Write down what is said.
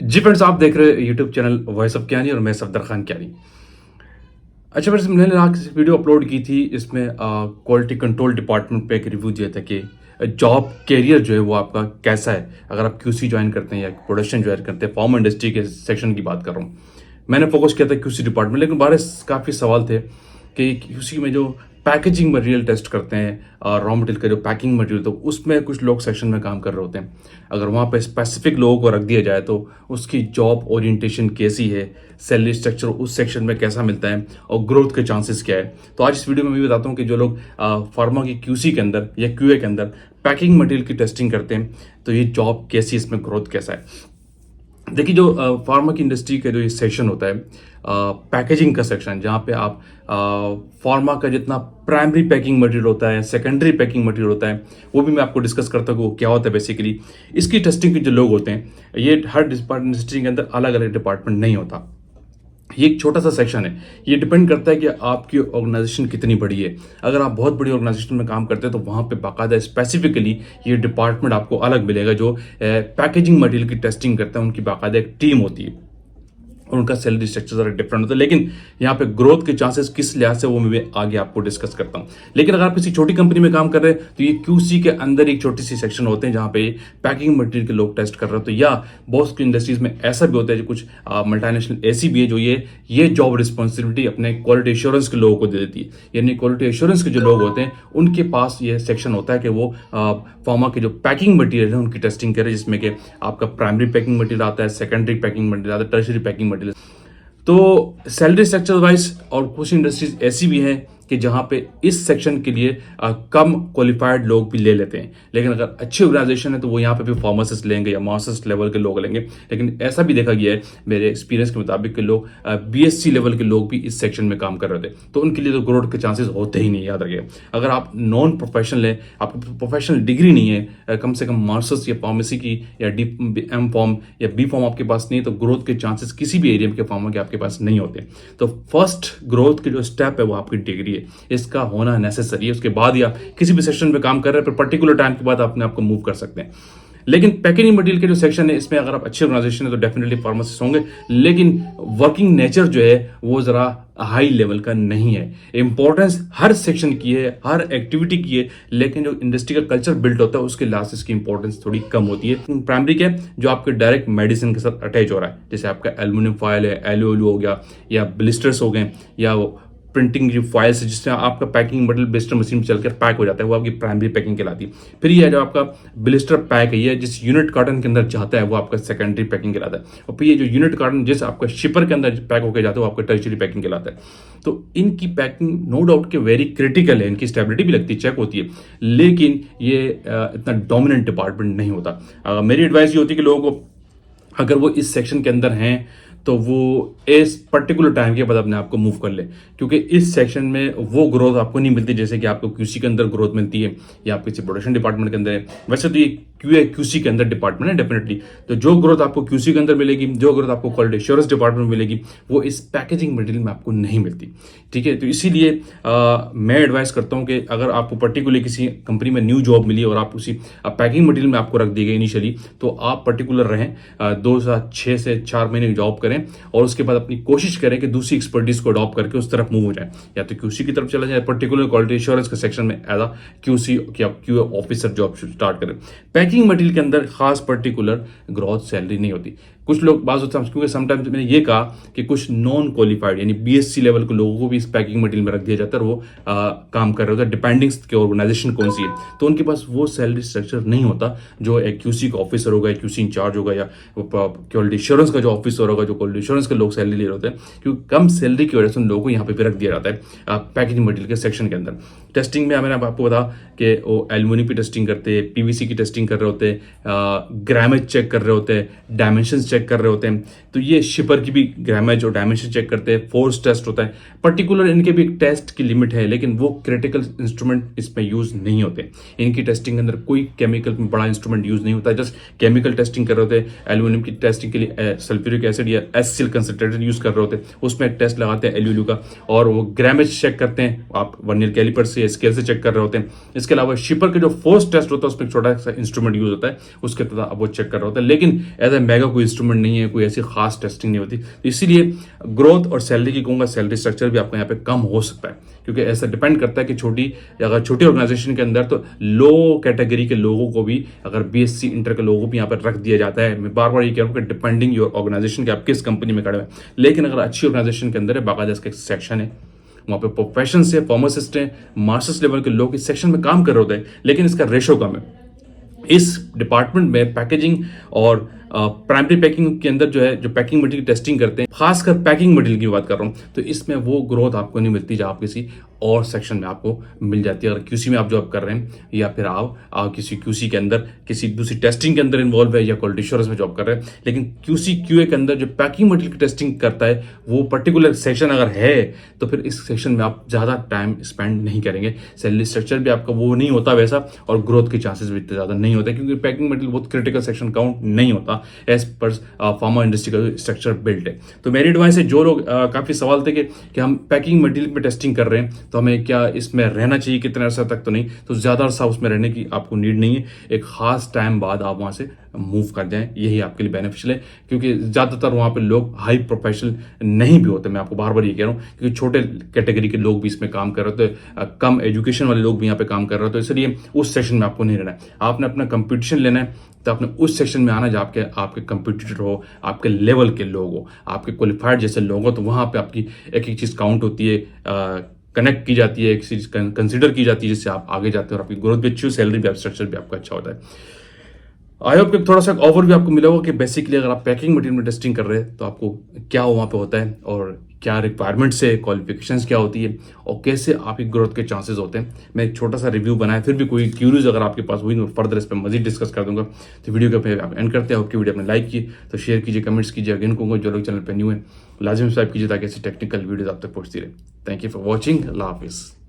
जी friends, आप देख रहे हैं यूट्यूब चैनल वॉइस ऑफ ज्ञानी और मैं सफदर खान ज्ञानी। अच्छा फ्रेंड्स, मैंने आज वीडियो अपलोड की थी। इसमें क्वालिटी कंट्रोल डिपार्टमेंट पे एक रिव्यू दिया था कि जॉब कैरियर जो है वो आपका कैसा है अगर आप क्यूसी ज्वाइन करते हैं या प्रोडक्शन ज्वाइन करते हैं। फार्मा इंडस्ट्री के सेक्शन की बात कर रहा हूँ। मैंने फोकस किया था क्यूसी डिपार्टमेंट, लेकिन बारे काफ़ी सवाल थे कि क्यूसी में जो पैकेजिंग मटेरियल टेस्ट करते हैं और रॉ मटेरियल का जो पैकिंग मटेरियल, तो उसमें कुछ लोग सेक्शन में काम कर रहे होते हैं। अगर वहाँ पे स्पेसिफिक लोगों को रख दिया जाए तो उसकी जॉब ओरिएंटेशन कैसी है, सैलरी स्ट्रक्चर उस सेक्शन में कैसा मिलता है और ग्रोथ के चांसेस क्या है। तो आज इस वीडियो में मैं बताता हूँ कि जो लोग फार्मा की क्यूसी के अंदर या क्यूए के अंदर पैकिंग मटेरियल की टेस्टिंग करते हैं तो ये जॉब कैसी है, इसमें ग्रोथ कैसा है। देखिए, जो फार्मा की इंडस्ट्री का जो ये सेक्शन होता है, पैकेजिंग का सेक्शन, जहाँ पे आप फार्मा का जितना प्राइमरी पैकिंग मटेरियल होता है, सेकेंडरी पैकिंग मटेरियल होता है, वो भी मैं आपको डिस्कस करता हूँ वो क्या होता है बेसिकली। इसकी टेस्टिंग के जो लोग होते हैं, ये हर डिपार्टमेंट इंडस्ट्री के अंदर अलग अलग डिपार्टमेंट नहीं होता। ये एक छोटा सा सेक्शन है। ये डिपेंड करता है कि आपकी ऑर्गेनाइजेशन कितनी बड़ी है। अगर आप बहुत बड़ी ऑर्गेनाइजेशन में काम करते हैं तो वहाँ पे बाकायदा स्पेसिफिकली ये डिपार्टमेंट आपको अलग मिलेगा। जो पैकेजिंग मटेरियल की टेस्टिंग करता है उनकी बाकायदा एक टीम होती है और उनका सैलरी स्ट्रक्चर ज़रा डिफरेंट होता है। लेकिन यहाँ पे ग्रोथ के चांसेस किस लिहाज से वो मैं आगे आपको डिस्कस करता हूँ। लेकिन अगर आप किसी छोटी कंपनी में काम कर रहे हैं तो ये क्यूसी के अंदर एक छोटी सी सेक्शन होते हैं जहाँ पे पैकिंग मटेरियल के लोग टेस्ट कर रहे होते हैं। या बहुत की इंडस्ट्रीज में ऐसा भी होता है, जो कुछ मल्टीनेशनल ऐसी भी है जो ये जॉब रिस्पॉन्सिबिलिटी अपने क्वालिटी एश्योरेंस के लोगों को दे देती है। यानी क्वालिटी एश्योरेंस के जो लोग होते हैं उनके पास ये सेक्शन होता है कि वो फार्मा के जो पैकिंग मटेरियल है उनकी टेस्टिंग करें, जिसमें कि आपका प्राइमरी पैकिंग मटेरियल आता है, सेकेंडरी पैकिंग मटेरियल आता है, टर्शरी पैकिंग मटेरियल। तो सैलरी स्ट्रक्चर वाइज और कुछ इंडस्ट्रीज ऐसी भी हैं कि जहां पे इस सेक्शन के लिए कम क्वालिफाइड लोग भी ले लेते हैं। लेकिन अगर अच्छी ऑर्गेनाइजेशन है तो वो यहाँ पे भी फार्मासिस्ट लेंगे या मास्टर्स लेवल के लोग लेंगे। लेकिन ऐसा भी देखा गया है मेरे एक्सपीरियंस के मुताबिक कि लोग बीएससी लेवल के लोग भी इस सेक्शन में काम कर रहे थे, तो उनके लिए तो ग्रोथ के चांसेस होते ही नहीं। याद रखिए, अगर आप नॉन प्रोफेशनल है, आपकी प्रोफेशनल डिग्री नहीं है, कम से कम मास्टर्स या फार्मेसी की या एम फॉर्म या बी फॉर्म आपके पास नहीं है, तो ग्रोथ के चांसेस किसी भी एरिया के फार्मा के आपके पास नहीं होते। तो फर्स्ट ग्रोथ की जो स्टेप है वो आपकी डिग्री है, इसका होना नेसेसरी है। उसके बाद या किसी भी सेक्शन में काम कर रहे हैं, पर पर्टिकुलर टाइम के बाद अपने आप को मूव कर सकते हैं। लेकिन पैकेजिंग मटेरियल के जो सेक्शन है, इसमें अगर आप अच्छी ऑर्गेनाइजेशन है तो डेफिनेटली फार्मासिस्ट होंगे। लेकिन वर्किंग नेचर जो है वो जरा हाई लेवल का नहीं है। इंपॉर्टेंस हर सेक्शन की है, हर एक्टिविटी की है, लेकिन जो इंडस्ट्री का कल्चर बिल्ड होता है उसके लिहाज से इसकी इंपॉर्टेंस थोड़ी कम होती है। प्राइमरी क्या है, जो आपके डायरेक्ट मेडिसिन के साथ अटैच हो रहा है, जैसे आपका एल्यूमिनियम फॉयल है, एलओएल हो गया, या ब्लिस्टर्स हो गए, या प्रिंटिंग की फाइल्स है जिससे आपका पैकिंग मटेरियल ब्लिस्टर मशीन में चलकर पैक हो जाता है, वो आपकी प्राइमरी पैकिंग कहलाती है। फिर ये जो आपका ब्लिस्टर पैक है, ये जिस यूनिट कार्टन के अंदर जाता है वो आपका सेकेंडरी पैकिंग कहलाता है। और फिर ये जो यूनिट कार्टन जिस आपका शिपर के अंदर पैक होकर जाता है वो आपका टर्शरी पैकिंग कहलाता है। तो इनकी पैकिंग नो डाउट के वेरी क्रिटिकल है, इनकी स्टेबिलिटी भी लगती है, चेक होती है, लेकिन ये इतना डोमिनेंट डिपार्टमेंट नहीं होता। मेरी एडवाइस ये होती है कि लोगों को अगर वो इस सेक्शन के अंदर हैं तो वो इस पर्टिकुलर टाइम के बाद अपने आप को मूव कर ले, क्योंकि इस सेक्शन में वो ग्रोथ आपको नहीं मिलती जैसे कि आपको क्यूसी के अंदर ग्रोथ मिलती है या आप किसी प्रोडक्शन डिपार्टमेंट के अंदर है। वैसे तो ये क्यूसी के अंदर डिपार्टमेंट है डेफिनेटली, तो जो ग्रोथ आपको क्यूसी के अंदर मिलेगी, जो ग्रोथ आपको क्वालिटी एश्योरेंस डिपार्टमेंट में मिलेगी, वो इस पैकेजिंग मटेरियल में आपको नहीं मिलती। ठीक है, तो इसीलिए मैं एडवाइस करता हूँ कि अगर आपको पर्टिकुलर किसी कंपनी में न्यू जॉब मिली और आप उसी पैकिंग मटेरियल में आपको रख दी गई इनिशियली, तो आप पर्टिकुलर रहें, 6 से 4 महीने की जॉब करें और उसके बाद अपनी कोशिश करें कि दूसरी एक्सपर्टीज को अडॉप्ट करके उस तरफ मूव हो जाए, या तो क्यूसी की तरफ चला जाए, पर्टिकुलर क्वालिटी एश्योरेंस के सेक्शन में एज अ क्यूसी या क्यूए ऑफिसर जॉब स्टार्ट करें। पैकिंग मटेरियल के अंदर खास पर्टिकुलर ग्रोथ सैलरी नहीं होती। कुछ लोग बात होता है, क्योंकि समटाइम्स मैंने ये कहा कि कुछ नॉन क्वालिफाइड यानी बीएससी लेवल के लोगों को भी इस पैकिंग मटेरियल में रख दिया जाता है और वो काम कर रहे होते हैं, डिपेंडिंग की ऑर्गेनाइजेशन कौन सी है, तो उनके पास वो सैलरी स्ट्रक्चर नहीं होता जो एक क्यूसी का ऑफिसर होगा, क्यूसी इंचार्ज होगा, या क्वालिटी एश्योरेंस का जो ऑफिसर होगा, जो क्वालिटी एश्योरेंस के लोग सैलरी ले रहे होते हैं। क्योंकि कम सैलरी की वजह से उन लोगों को यहाँ पे भी रख दिया जाता है पैकेजिंग मटेरियल के सेक्शन के अंदर। टेस्टिंग में मैंने आपको बताया कि वो एल्यूमिनियम की टेस्टिंग करते हैं, पीवीसी की टेस्टिंग कर रहे होते हैं, ग्रामेज चेक कर रहे होते हैं, डायमेंशन चेक कर रहे होते हैं। तो ये शिपर की भी ग्रामेज और डायमेंशन चेक करते हैं, फोर्स टेस्ट होता है, पर्टिकुलर इनके भी टेस्ट की लिमिट है, लेकिन वो क्रिटिकल इंस्ट्रूमेंट इसमें यूज नहीं होते। इनकी टेस्टिंग के अंदर कोई केमिकल में बड़ा इंस्ट्रूमेंट यूज नहीं होता, जस्ट केमिकल टेस्टिंग कर रहे होते हैं। एल्यूमिनियम की टेस्टिंग के लिए सल्फ्यूरिक एसिड या एसिल कंसंट्रेटेड यूज कर रहे होते हैं, उसमें एक टेस्ट लगाते हैं एलयूएलयू का, और वो ग्रामेज चेक करते हैं, आप वर्नियर कैलिपर से स्केल से चेक कर रहे होते हैं। इसके अलावा शिपर के जो फोर्स टेस्ट होता है उसमें एक छोटा सा इंस्ट्रूमेंट यूज होता है, उसके तहत वो चेक कर रहे होते हैं। लेकिन एज ए मेगा कोई इंस्ट्रूमेंट इंस्ट्रूमेंट नहीं है, कोई ऐसी खास टेस्टिंग नहीं होती, तो इसीलिए ग्रोथ और सैलरी की कहूँगा, सैलरी स्ट्रक्चर भी आपको यहाँ पे कम हो सकता है, क्योंकि ऐसा डिपेंड करता है कि अगर छोटी ऑर्गेनाइजेशन के अंदर तो लो कैटेगरी के लोगों को भी, अगर बीएससी इंटर के लोगों को भी यहाँ पर रख दिया जाता है। मैं बार बार ये कह रहा हूँ कि डिपेंडिंग योर ऑर्गेनाइजेशन कि आप किस कंपनी में खड़े हैं, लेकिन अगर अच्छी ऑर्गेनाइजेशन के अंदर है, बाकायदा इसका एक सेक्शन है, वहाँ पे प्रोफेशन से फार्मासिस्ट हैं, मास्टर्स लेवल के लोग इस सेक्शन में काम कर रहे होते हैं, लेकिन इसका रेशो कम है। इस डिपार्टमेंट में पैकेजिंग और प्राइमरी पैकिंग के अंदर जो है, जो पैकिंग मटेरियल की टेस्टिंग करते हैं, खासकर पैकिंग मटेरियल की बात कर रहा हूँ, तो इसमें वो ग्रोथ आपको नहीं मिलती जो आप किसी और सेक्शन में आपको मिल जाती है। अगर क्यूसी में आप जॉब कर रहे हैं, या फिर आप किसी क्यूसी के अंदर किसी दूसरी टेस्टिंग के अंदर इन्वॉल्व है, या क्वालिटी एश्योरेंस में जॉब कर रहे हैं, लेकिन क्यूसी क्यूए के अंदर जो पैकिंग मटेरियल की टेस्टिंग करता है, वो पर्टिकुलर सेक्शन अगर है, तो फिर इस सेक्शन में आप ज़्यादा टाइम स्पेंड नहीं करेंगे। सैलरी स्ट्रक्चर भी आपका वो नहीं होता वैसा, और ग्रोथ के चांसेस भी इतने ज़्यादा नहीं होते, क्योंकि पैकिंग मटेरियल बहुत क्रिटिकल सेक्शन काउंट नहीं होता एज पर फार्मा इंडस्ट्री का स्ट्रक्चर बिल्ट है। तो मेरी एडवाइस है, जो लोग काफ़ी सवाल थे कि हम पैकिंग मटेरियल में टेस्टिंग कर रहे हैं, तो हमें क्या इसमें रहना चाहिए, कितने अर्सा तक, तो नहीं, तो ज़्यादा अर्सा उसमें रहने की आपको नीड नहीं है। एक खास टाइम बाद आप वहाँ से मूव कर जाएं, यही आपके लिए बेनिफिशियल है, क्योंकि ज़्यादातर वहाँ पे लोग हाई प्रोफेशनल नहीं भी होते। मैं आपको बार बार ये कह रहा हूँ, क्योंकि छोटे कैटेगरी के लोग भी इसमें काम कर रहे होते, कम एजुकेशन वाले लोग भी यहाँ पे काम कर रहे होते, इसलिए उस सेक्शन में आपको नहीं रहना है। आपने अपना कंपटीशन लेना है, तो आपने उस सेक्शन में आना जहाँ आपके कंपटीटर हो, आपके लेवल के लोग हो, आपके क्वालिफाइड जैसे लोग हो, तो वहाँ पे आपकी एक एक चीज़ काउंट होती है, कनेक्ट की जाती है, एक चीज़ कंसिडर की जाती है, जिससे आप आगे जाते हैं और आपकी ग्रोथ भी अच्छी हो, सैलरी भी, स्ट्रक्चर भी आपका अच्छा होता है। आई होप कि थोड़ा सा ओवर भी आपको मिला होगा कि बेसिकली अगर आप पैकिंग मटेरियल में टेस्टिंग कर रहे हैं, तो आपको क्या वहाँ पे होता है, और क्या रिक्वायरमेंट्स है, क्वालिफिकेशंस क्या होती है, और कैसे आपकी ग्रोथ के चांसेस होते हैं। मैं एक छोटा सा रिव्यू बनाया, फिर भी कोई क्यूरीज अगर आपके पास हुई, तो फर्दर इस पर मजीद डिस्कस कर दूंगा। तो वीडियो के आप एंड करते हैं। आपकी वीडियो आपने लाइक की तो शेयर कीजिए, कमेंट्स कीजिए। अगेन कहूँगा, जो लोग चैनल पर न्यू है, लाजिम सब्सक्राइब कीजिए, ताकि ऐसी टेक्निकल वीडियोज आप तक पहुँचती रहे। Thank you for watching. अल्लाह हाफिज़।